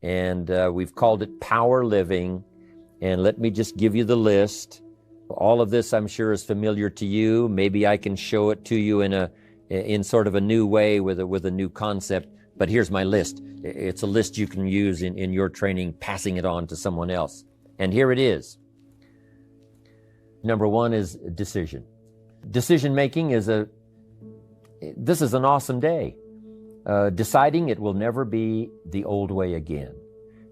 and we've called it Power Living. And let me just give you the list. All of this, I'm sure, is familiar to you. Maybe I can show it to you in sort of a new way with a new concept. But here's my list. It's a list you can use in your training, passing it on to someone else. And here it is. Number one is decision. Decision making this is an awesome day. Deciding it will never be the old way again.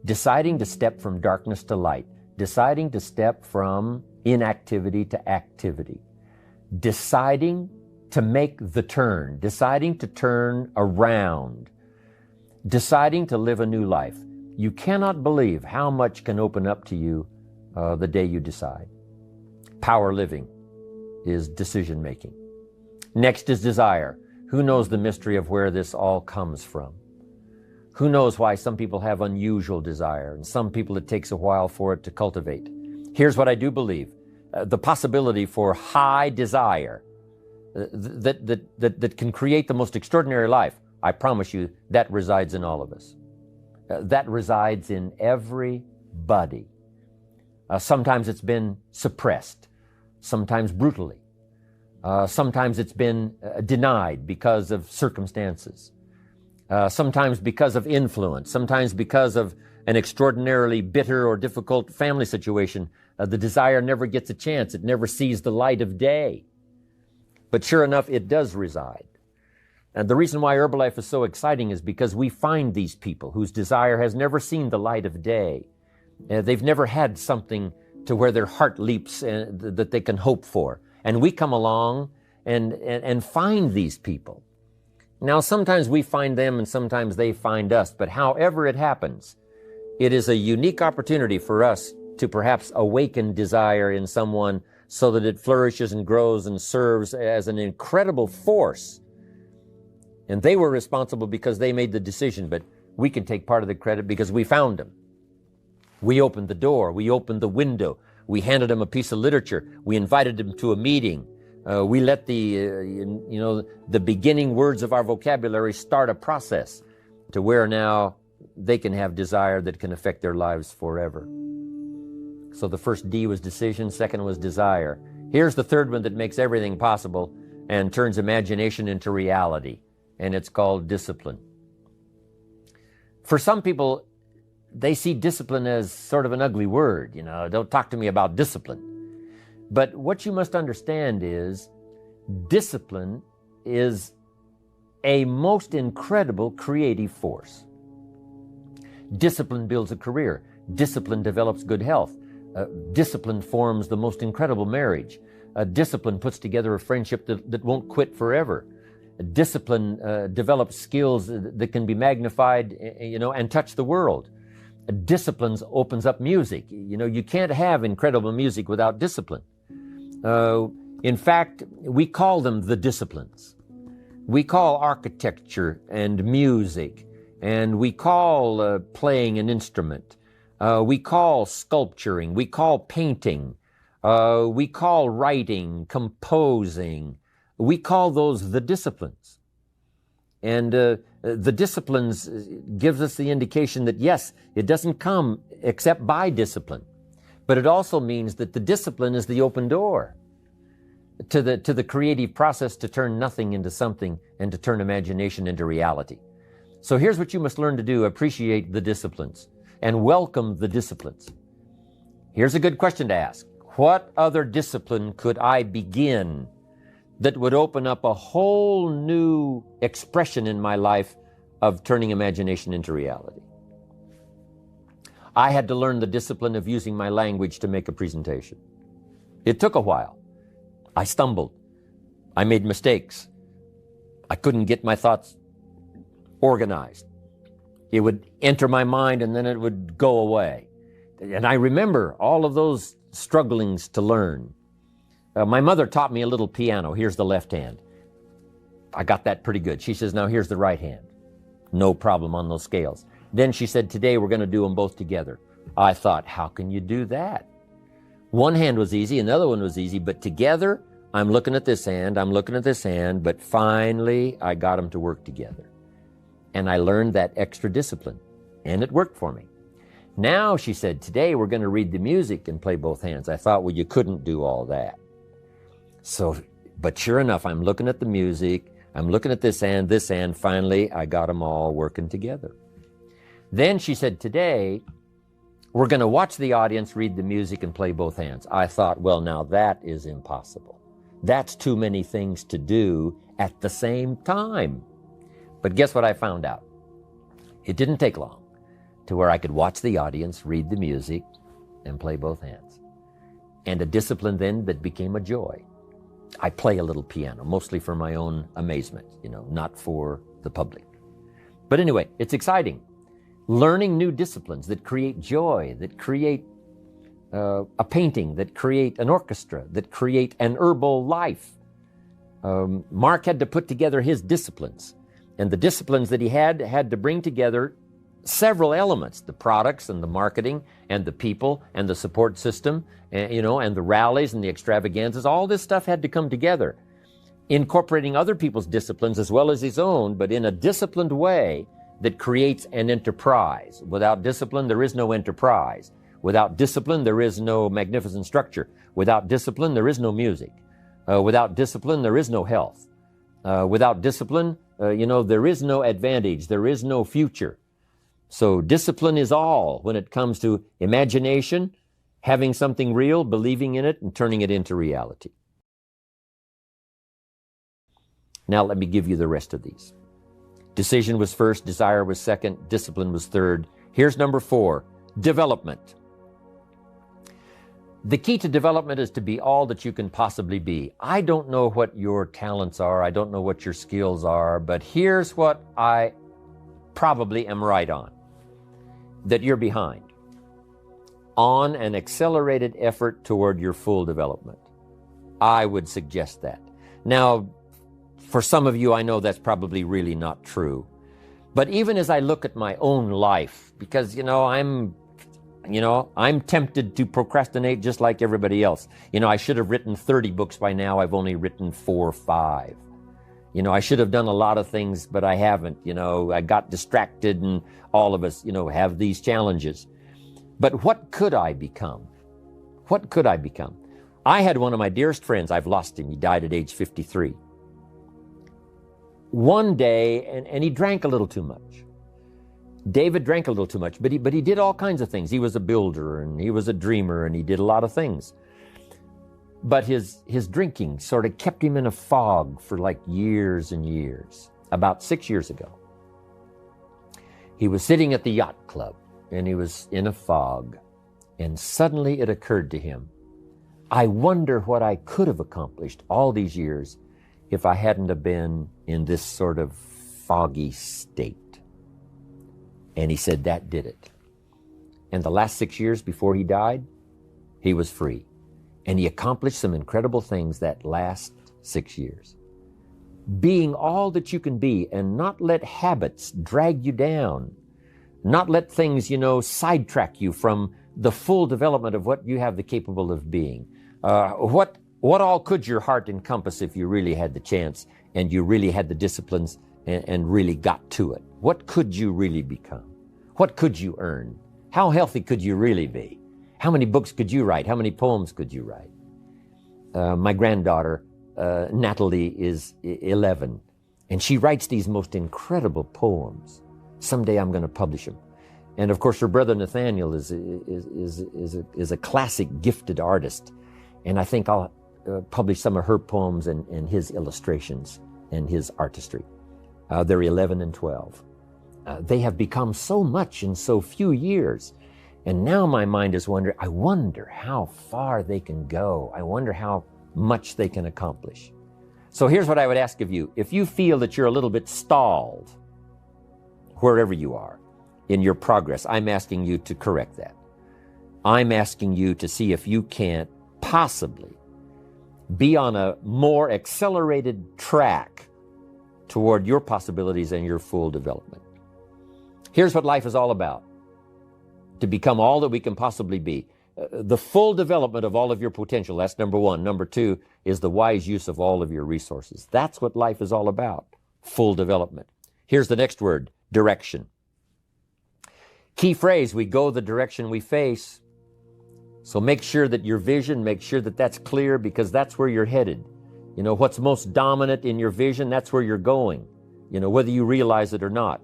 Deciding to step from darkness to light. Deciding to step from inactivity to activity. Deciding to make the turn. Deciding to turn around. Deciding to live a new life. You cannot believe how much can open up to you the day you decide. Power living is decision making. Next is desire. Who knows the mystery of where this all comes from? Who knows why some people have unusual desire and some people it takes a while for it to cultivate? Here's what I do believe. The possibility for high desire that can create the most extraordinary life, I promise you, that resides in all of us. That resides in everybody. Sometimes it's been suppressed, sometimes brutally. Sometimes it's been denied because of circumstances. Sometimes because of influence, sometimes because of an extraordinarily bitter or difficult family situation. The desire never gets a chance. It never sees the light of day. But sure enough, it does reside. And the reason why Herbalife is so exciting is because we find these people whose desire has never seen the light of day. They've never had something to where their heart leaps that they can hope for. And we come along and find these people. Now, sometimes we find them and sometimes they find us, but however it happens, it is a unique opportunity for us to perhaps awaken desire in someone so that it flourishes and grows and serves as an incredible force. And they were responsible because they made the decision, but we can take part of the credit because we found them. We opened the door, we opened the window, we handed them a piece of literature, we invited them to a meeting. We let the beginning words of our vocabulary start a process to where now they can have desire that can affect their lives forever. So the first D was decision, second was desire. Here's the third one that makes everything possible and turns imagination into reality, and it's called discipline. For some people, they see discipline as sort of an ugly word. Don't talk to me about discipline. But what you must understand is discipline is a most incredible creative force. Discipline builds a career. Discipline develops good health. Discipline forms the most incredible marriage. Discipline puts together a friendship that won't quit forever. Discipline develops skills that can be magnified, and touch the world. Discipline opens up music. You can't have incredible music without discipline. In fact, we call them the disciplines. We call architecture and music, and we call playing an instrument. We call sculpturing. We call painting. We call writing, composing. We call those the disciplines. And the disciplines gives us the indication that, yes, it doesn't come except by discipline. But it also means that the discipline is the open door to the creative process to turn nothing into something and to turn imagination into reality. So here's what you must learn to do. Appreciate the disciplines and welcome the disciplines. Here's a good question to ask. What other discipline could I begin that would open up a whole new expression in my life of turning imagination into reality? I had to learn the discipline of using my language to make a presentation. It took a while. I stumbled. I made mistakes. I couldn't get my thoughts organized. It would enter my mind and then it would go away. And I remember all of those strugglings to learn. My mother taught me a little piano. Here's the left hand. I got that pretty good. She says, now here's the right hand. No problem on those scales. Then she said, today we're going to do them both together. I thought, how can you do that? One hand was easy, another one was easy, but together, I'm looking at this hand, I'm looking at this hand, but finally I got them to work together. And I learned that extra discipline. And it worked for me. Now, she said, today we're going to read the music and play both hands. I thought, well, you couldn't do all that. So, but sure enough, I'm looking at the music, I'm looking at this hand, finally I got them all working together. Then she said, today we're going to watch the audience read the music and play both hands. I thought, well, now that is impossible. That's too many things to do at the same time. But guess what I found out? It didn't take long to where I could watch the audience read the music and play both hands. And a discipline then that became a joy. I play a little piano, mostly for my own amazement, not for the public. But anyway, it's exciting. Learning new disciplines that create joy, that create a painting, that create an orchestra, that create an herbal life. Mark had to put together his disciplines. And the disciplines that he had to bring together several elements, the products and the marketing and the people and the support system, and the rallies and the extravaganzas. All this stuff had to come together, incorporating other people's disciplines as well as his own, but in a disciplined way that creates an enterprise. Without discipline, there is no enterprise. Without discipline, there is no magnificent structure. Without discipline, there is no music. Without discipline, there is no health. Without discipline, there is no advantage. There is no future. So discipline is all when it comes to imagination, having something real, believing in it, and turning it into reality. Now let me give you the rest of these. Decision was first, desire was second, discipline was third. Here's number 4, development. The key to development is to be all that you can possibly be. I don't know what your talents are. I don't know what your skills are, but here's what I probably am right on. That you're behind on an accelerated effort toward your full development. I would suggest that. Now, for some of you, I know that's probably really not true. But even as I look at my own life, because, I'm tempted to procrastinate just like everybody else. I should have written 30 books by now. I've only written 4 or 5. I should have done a lot of things, but I haven't. I got distracted, and all of us, have these challenges. But what could I become? What could I become? I had one of my dearest friends. I've lost him. He died at age 53. One day, and he drank a little too much. David drank a little too much, but he did all kinds of things. He was a builder, and he was a dreamer, and he did a lot of things. But his drinking sort of kept him in a fog for like years and years. About 6 years ago, he was sitting at the yacht club, and he was in a fog, and suddenly it occurred to him, I wonder what I could have accomplished all these years if I hadn't have been in this sort of foggy state. And he said that did it. And the last 6 years before he died, he was free. And he accomplished some incredible things that last 6 years. Being all that you can be, and not let habits drag you down. Not let things, sidetrack you from the full development of what you have the capable of being. What all could your heart encompass if you really had the chance and you really had the disciplines and really got to it? What could you really become? What could you earn? How healthy could you really be? How many books could you write? How many poems could you write? My granddaughter, Natalie, is 11, and she writes these most incredible poems. Someday I'm going to publish them. And of course, her brother Nathaniel is a classic gifted artist, and I think I'll publish some of her poems and his illustrations and his artistry. They're 11 and 12. They have become so much in so few years. And now my mind is wondering, I wonder how far they can go. I wonder how much they can accomplish. So here's what I would ask of you. If you feel that you're a little bit stalled, wherever you are in your progress, I'm asking you to correct that. I'm asking you to see if you can't possibly be on a more accelerated track toward your possibilities and your full development. Here's what life is all about. To become all that we can possibly be. The full development of all of your potential, that's number 1. Number 2 is the wise use of all of your resources. That's what life is all about, full development. Here's the next word, direction. Key phrase, we go the direction we face. So make sure that your vision, make sure that that's clear, because that's where you're headed. You know, what's most dominant in your vision, that's where you're going, you know, whether you realize it or not.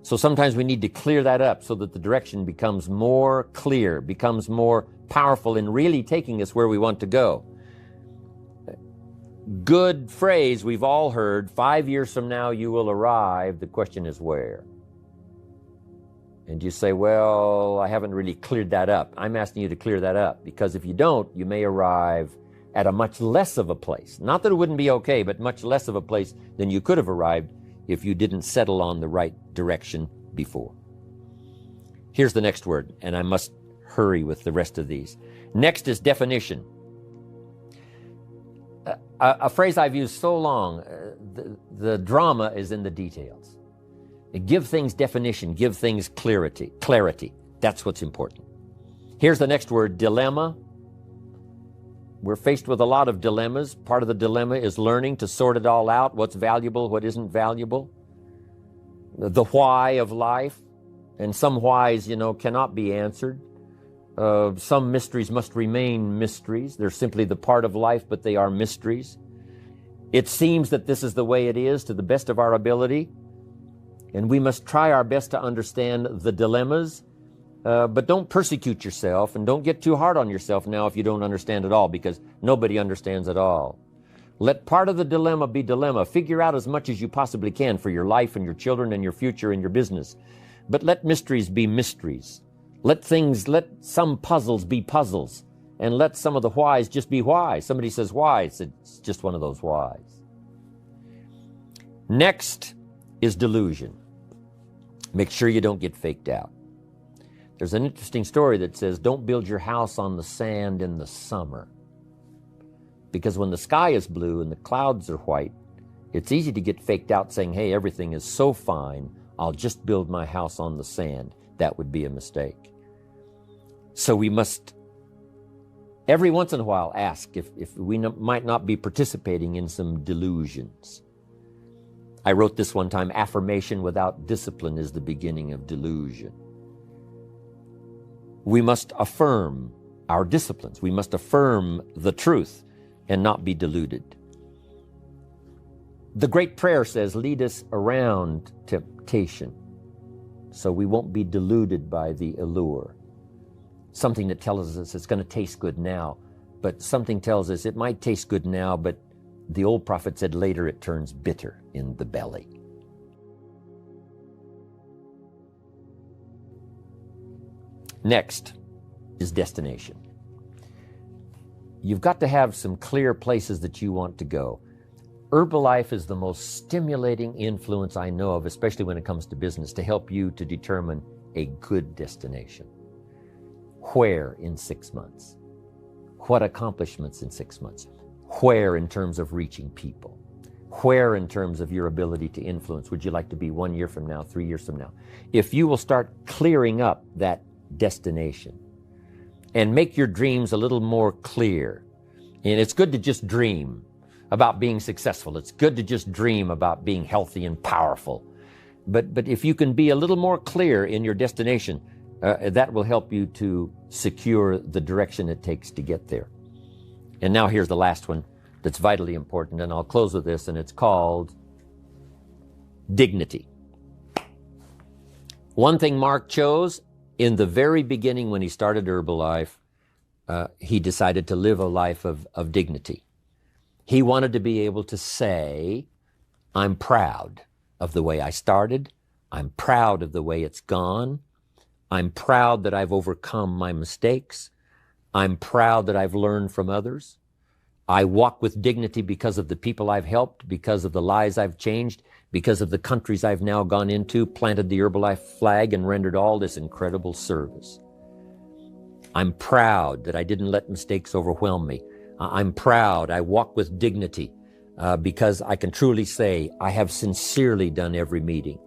So sometimes we need to clear that up so that the direction becomes more clear, becomes more powerful in really taking us where we want to go. Good phrase we've all heard, 5 years from now you will arrive. The question is where? And you say, well, I haven't really cleared that up. I'm asking you to clear that up, because if you don't, you may arrive at a much less of a place. Not that it wouldn't be okay, but much less of a place than you could have arrived if you didn't settle on the right direction before. Here's the next word, and I must hurry with the rest of these. Next is definition. A phrase I've used so long, the drama is in the details. Give things definition, give things clarity. That's what's important. Here's the next word, dilemma. We're faced with a lot of dilemmas. Part of the dilemma is learning to sort it all out, what's valuable, what isn't valuable. The why of life, and some whys, you know, cannot be answered. Some mysteries must remain mysteries. They're simply the part of life, but they are mysteries. It seems that this is the way it is to the best of our ability, and we must try our best to understand the dilemmas, but don't persecute yourself and don't get too hard on yourself now if you don't understand it all, because nobody understands it all. Let part of the dilemma be dilemma. Figure out as much as you possibly can for your life and your children and your future and your business, but let mysteries be mysteries. Let some puzzles be puzzles, and let some of the whys just be why. Somebody says why, it's just one of those whys. Next is delusion. Make sure you don't get faked out. There's an interesting story that says, don't build your house on the sand in the summer. Because when the sky is blue and the clouds are white, it's easy to get faked out saying, hey, everything is so fine, I'll just build my house on the sand. That would be a mistake. So we must, every once in a while, ask if we might not be participating in some delusions. I wrote this one time, affirmation without discipline is the beginning of delusion. We must affirm our disciplines. We must affirm the truth and not be deluded. The great prayer says, lead us around temptation so we won't be deluded by the allure. Something that tells us it's going to taste good now, but something tells us it might taste good now, but the old prophet said later it turns bitter in the belly. Next is destination. You've got to have some clear places that you want to go. Herbalife is the most stimulating influence I know of, especially when it comes to business, to help you to determine a good destination. Where in 6 months? What accomplishments in 6 months? Where in terms of reaching people? Where in terms of your ability to influence? Would you like to be 1 year from now, 3 years from now? If you will start clearing up that destination and make your dreams a little more clear. And it's good to just dream about being successful. It's good to just dream about being healthy and powerful. But if you can be a little more clear in your destination, that will help you to secure the direction it takes to get there. And now here's the last one that's vitally important, and I'll close with this, and it's called dignity. One thing Mark chose in the very beginning when he started Herbalife, he decided to live a life of dignity. He wanted to be able to say, I'm proud of the way I started. I'm proud of the way it's gone. I'm proud that I've overcome my mistakes. I'm proud that I've learned from others. I walk with dignity because of the people I've helped, because of the lives I've changed, because of the countries I've now gone into, planted the Herbalife flag, and rendered all this incredible service. I'm proud that I didn't let mistakes overwhelm me. I'm proud I walk with dignity because I can truly say I have sincerely done every meeting.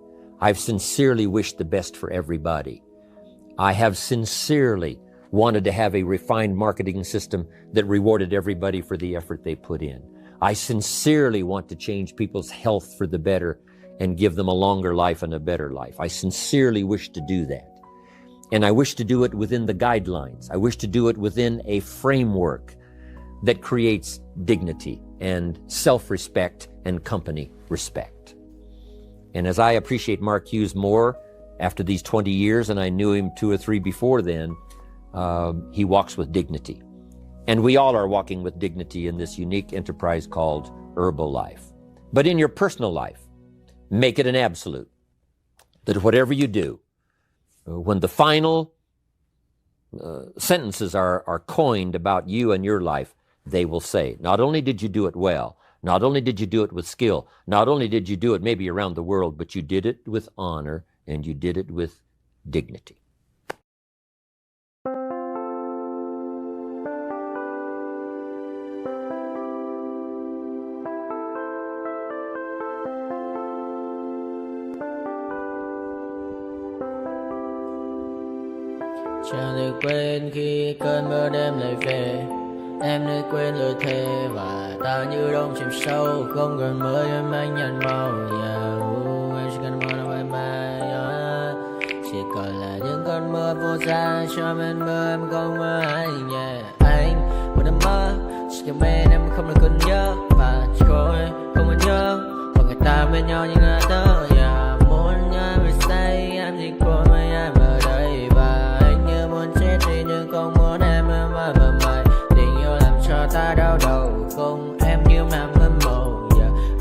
I've sincerely wished the best for everybody. I have sincerely wanted to have a refined marketing system that rewarded everybody for the effort they put in. I sincerely want to change people's health for the better and give them a longer life and a better life. I sincerely wish to do that. And I wish to do it within the guidelines. I wish to do it within a framework that creates dignity and self-respect and company respect. And as I appreciate Mark Hughes more after these 20 years, and I knew him 2 or 3 before then, he walks with dignity. And we all are walking with dignity in this unique enterprise called Herbalife. But in your personal life, make it an absolute that whatever you do, when the final sentences are coined about you and your life, they will say, not only did you do it well, not only did you do it with skill, not only did you do it maybe around the world, but you did it with honor and you did it with dignity. Chẳng được quên khi cơn mưa đêm lại về. Em đã quên lời thề và ta như đông chìm sâu. Không còn mơ em anh nhận màu. Em chỉ cần mơ đâu em mai. Chỉ còn là những cơn mưa vô giá. Cho bên mơ em không mơ anh. Anh một đêm mơ. Chỉ cần bên em không được cần nhớ. Và chỉ có em không còn nhớ. Và người ta bên nhau như ngã tớ. Muốn nhớ về say em chỉ có mấy em ở đây. Và anh như muốn chết đi nhưng không muốn em mãi mãi. Tình yêu làm cho ta đau đầu. Không em như mà mơ mộng.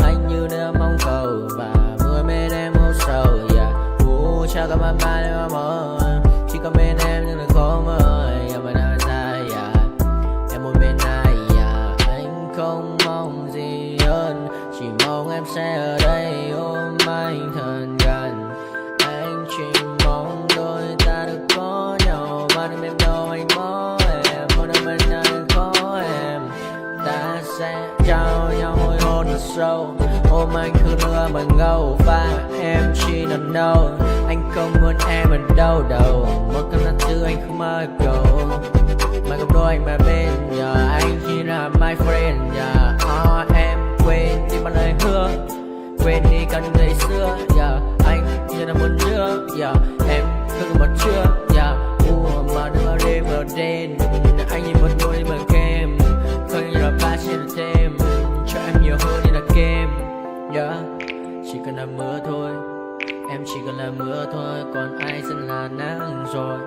Anh như đứa mong cầu. Và mưa bên em hô sầu. Chào các bạn ba em mơ. Chỉ có bên em nhưng là khó mơ. Em ở nơi dài. Em muốn bên ai. Anh không mong gì hơn. Chỉ mong em sẽ ở đây ôm anh thật gần. Anh chỉ mong đôi ta được có nhau. Mà đừng em đâu anh có em. Một đêm bên anh có em. Ta sẽ trao nhau môi hôn thật sâu. Ôm anh cứ mưa bằng ngâu. Và em chỉ nằm đâu. Anh không muốn em ở đâu đâu. Một cơn gió thứ anh không mơ cầu. Mà không đôi anh mà bên. Anh chỉ là my friend. Em quên đi bao lời hứa. Quên đi cả những ngày xưa. Anh như là một đứa. Em cứ một chưa. Mà đừng đêm ở đêm. Anh như một đôi mà kem. Không như là ba trên thêm. Cho em nhiều hơn như là kem. Chỉ cần là mưa thôi. Em chỉ cần là mưa thôi. Còn ai sẽ là nắng rồi.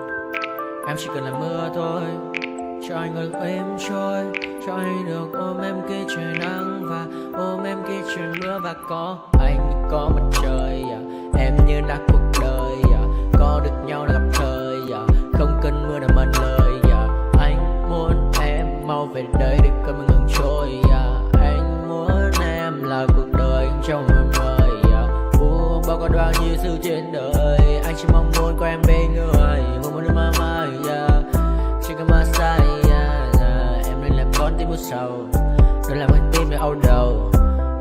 Em chỉ cần là mưa thôi. Cho anh được êm trôi. Cho anh được ôm em khi trời nắng. Và ôm em khi trời mưa. Và có anh có mặt trời. Em như đã cuộc đời. Có được nhau là gặp thời. Không cần mưa để mần lời. Anh muốn em mau về đây để cơn mưa ngừng trôi. Anh muốn em là cuộc đời trong mưa mời. Bao con bao nhiêu sự trên đời. Anh chỉ mong muốn có em bên người. Không muốn mơ mơ. Chỉ cần mơ say. Em nên làm con tim mưa sầu. Đừng làm con tim để âu đầu.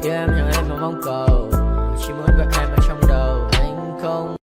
Yêu em chẳng em mà mong cầu. Chỉ muốn có em ở trong đầu. Anh không.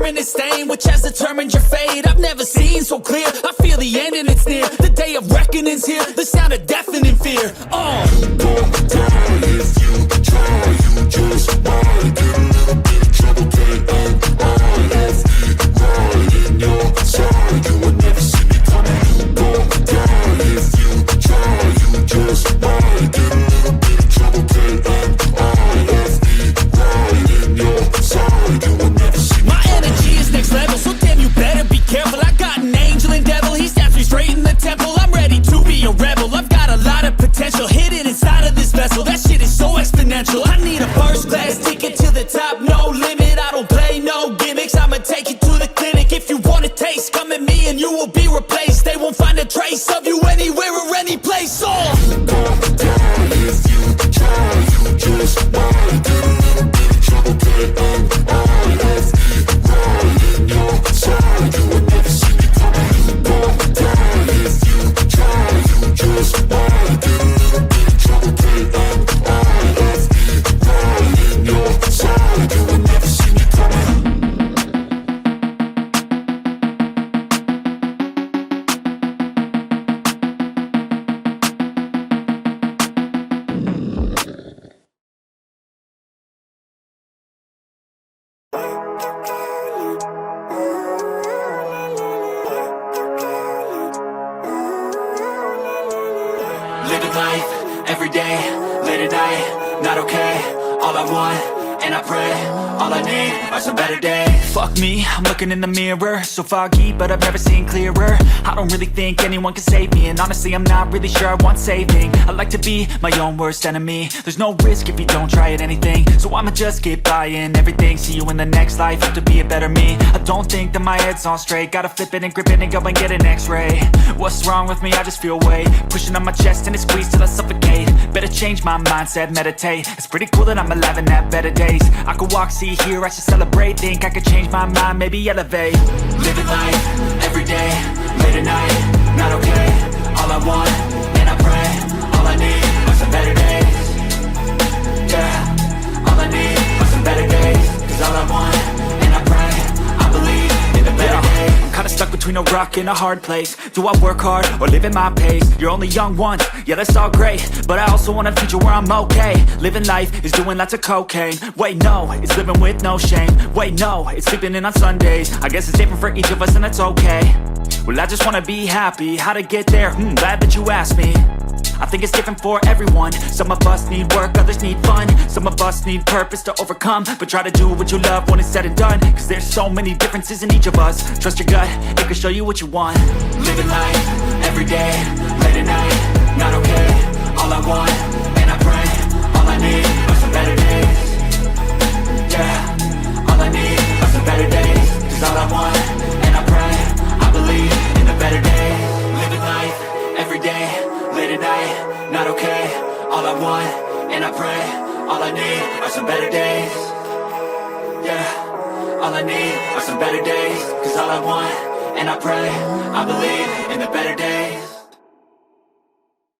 permanent stain which has determined your fate. I've never seen so clear, I feel the end and it's near. The day of reckoning's here, the sound of deafening fear. Don't die if you try, you just might get a little bit of trouble, K-N-I-F-E, right in your side, you will never see me coming. Don't die if you try, you just might get a little bit of trouble, K-N-I-F-E, right in your side, you will never see me coming. My energy is next level, so damn you better be careful. I got an angel and devil, he stabs me straight in the temple. I'm ready to be a rebel, I've got a lot of potential hidden inside of this vessel. That shit is so exponential. I need a first class ticket to the top, no limit. I don't play no gimmicks, I'ma take you to the clinic. If you want a taste, come at me and you will be replaced. They won't find a trace of you anywhere or any place. Don't die if you try, you just might get a little bit of trouble, K-N-I-F-E, right in your side, you will never see me coming. Don't die if you try, you just might get a little bit of trouble, K-N-I-F-E, right in your side, you will never see me coming. Living life, every day, late at night, not okay. All I want, and I pray, all I need are some better days. Fuck me, I'm looking in the mirror, so foggy, but I've never seen clearer. I don't really think anyone can save me, and honestly I'm not really sure I want saving. I like to be my own worst enemy. There's no risk if you don't try at anything, so I'ma just get buying everything. See you in the next life, have to be a better me. I don't think that my head's on straight, gotta flip it and grip it and go and get an x-ray. What's wrong with me? I just feel weight pushing on my chest and it squeezes till I suffocate. Better change my mindset, meditate. It's pretty cool that I'm alive and have better days. I could walk, see, hear, I should celebrate. Think I could change my mind, maybe elevate. Living life, every day, late at night, not okay. All I want, and I pray, all I need are some better days. Yeah, all I need are some better days. Cause all I want, and I pray, I believe in the better days. I'm kinda stuck between a rock and a hard place. Do I work hard or live at my pace? You're only young once, yeah that's all great, but I also want a future where I'm okay. Living life is doing lots of cocaine. Wait no, it's living with no shame. Wait no, it's sleeping in on Sundays. I guess it's different for each of us and that's okay. Well I just wanna be happy, how to get there? Glad that you asked me. I think it's different for everyone. Some of us need work, others need fun. Some of us need purpose to overcome. But try to do what you love when it's said and done. Cause there's so many differences in each of us. Trust your gut, it can show you what you want. Living life, every day, late at night, not okay. All I want, and I pray, all I need are some better days. Yeah, all I need are some better days. Cause all I want, and I pray, I believe in the better days. Living life, every day, late at night, not okay. All I want, and I pray, all I need are some better days. Yeah, all I need are some better days. Cause all I want, and I pray, I believe in the better days.